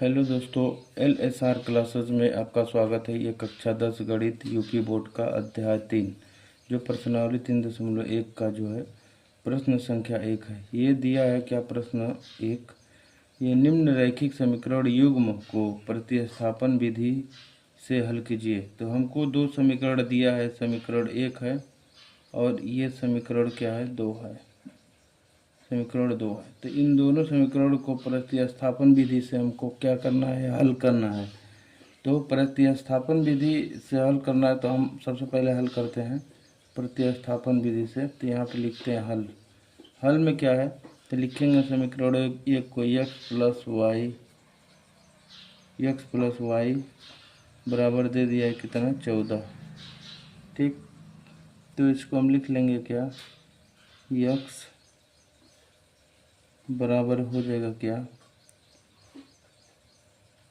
Hello दोस्तों, LSR classes में आपका स्वागत है। ये कक्षा 10 गणित यूपी बोर्ड का अध्याय 3 जो प्रश्नावली 3.1 का जो है प्रश्न संख्या 1 है। ये दिया है क्या प्रश्न 1, ये निम्न रैखिक समीकरण युग्म को प्रतिस्थापन विधि से हल कीजिए। तो हमको दो समीकरण दिया है, समीकरण 1 है और ये समीकरण क्या है, 2 है। समीकरण 2 है। तो इन दोनों समीकरणों को प्रतिस्थापन विधि से हमको क्या करना है, हल करना है। तो प्रतिस्थापन विधि से हल करना है तो हम सबसे पहले हल करते हैं प्रतिस्थापन विधि से। तो यहाँ पे लिखते हैं हल। हल में क्या है, तो लिखेंगे समीकरण 1 को x प्लस वाई बराबर दे दिया है कितना, 14। ठीक, तो इसको हम लिख लेंगे क्या, x बराबर हो जाएगा क्या,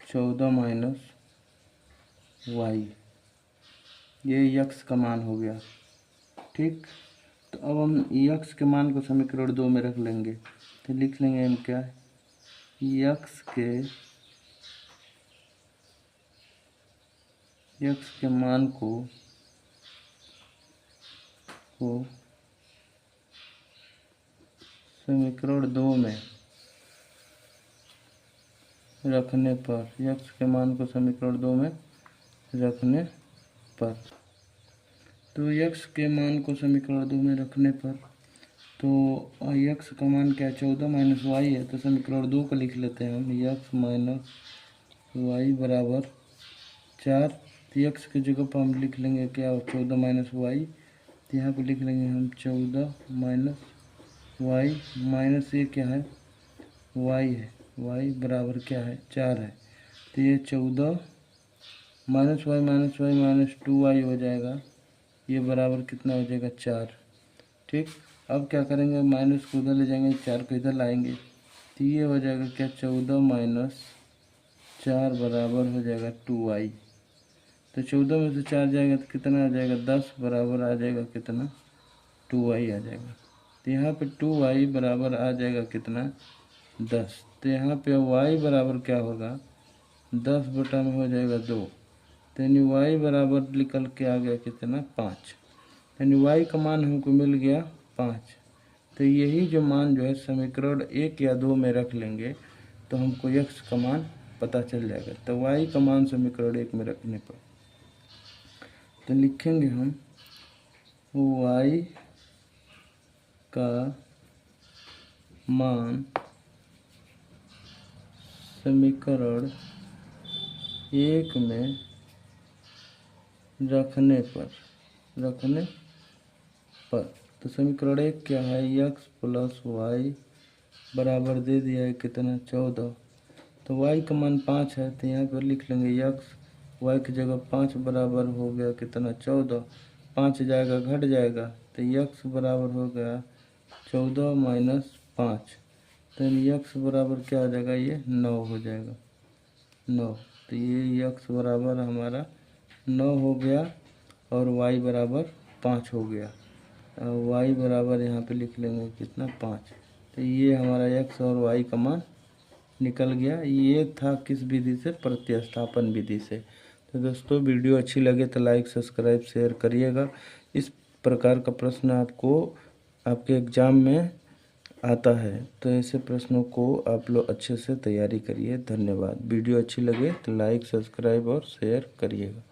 14 माइनस वाई। ये यक्स का मान हो गया। ठीक, तो अब हम यक्स के मान को समीकरण 2 में रख लेंगे। तो लिख लेंगे हम क्या, यक्स के मान को समीकरण 2 में रखने पर, यक्स के मान को समीकरण 2 में रखने पर, तो यक्स के मान को समीकरण 2 में रखने पर, तो यक्स का मान क्या है, 14 माइनस वाई है। तो समीकरण 2 को लिख लेते हैं हम, यक्स माइनस वाई बराबर 4। तो यक्स की जगह पर हम लिख लेंगे क्या, 14 माइनस वाई। तो यहाँ पे लिख लेंगे हम 14 माइनस वाई, माइनस ये क्या है, वाई है, वाई बराबर क्या है, 4 है। तो ये 14 माइनस वाई माइनस 2y हो जाएगा। ये बराबर कितना हो जाएगा, 4। ठीक, अब क्या करेंगे, माइनस को उधर ले जाएंगे, 4 को इधर लाएंगे। तो ये हो जाएगा क्या, 14 माइनस 4 बराबर हो जाएगा 2y। तो 14 में से 4 जाएगा तो कितना आ जाएगा, 10 बराबर आ जाएगा कितना, 2y आ जाएगा। तो यहाँ पे 2y बराबर आ जाएगा कितना, 10। तो यहाँ पे y बराबर क्या होगा, 10 बटा में हो जाएगा 2। तो यानी y बराबर निकल के आ गया कितना, 5। यानी y का मान हमको मिल गया 5। तो यही जो मान जो है समीकरण 1 या 2 में रख लेंगे तो हमको x का मान पता चल जाएगा। तो y का मान समीकरण 1 में रखने पर तो लिखेंगे हम y का मान समीकरण 1 में रखने पर तो समीकरण 1 क्या है, x प्लस वाई बराबर दे दिया है कितना, 14। तो y का मान 5 है। तो यहाँ पर लिख लेंगे x, y की जगह 5 बराबर हो गया कितना, 14। 5 जाएगा घट जाएगा तो x बराबर हो गया 14 माइनस 5। तो x बराबर क्या हो जाएगा, ये 9 हो जाएगा, 9। तो ये x बराबर हमारा 9 हो गया और y बराबर 5 हो गया। y बराबर यहाँ पे लिख लेंगे कितना, 5। तो ये हमारा x और y का मान निकल गया। ये था किस विधि से, प्रतिस्थापन विधि से। तो दोस्तों वीडियो अच्छी लगे तो लाइक सब्सक्राइब शेयर करिएगा। इस प्रकार का प्रश्न आपको आपके एग्ज़ाम में आता है तो ऐसे प्रश्नों को आप लोग अच्छे से तैयारी करिए। धन्यवाद। वीडियो अच्छी लगे तो लाइक सब्सक्राइब और शेयर करिएगा।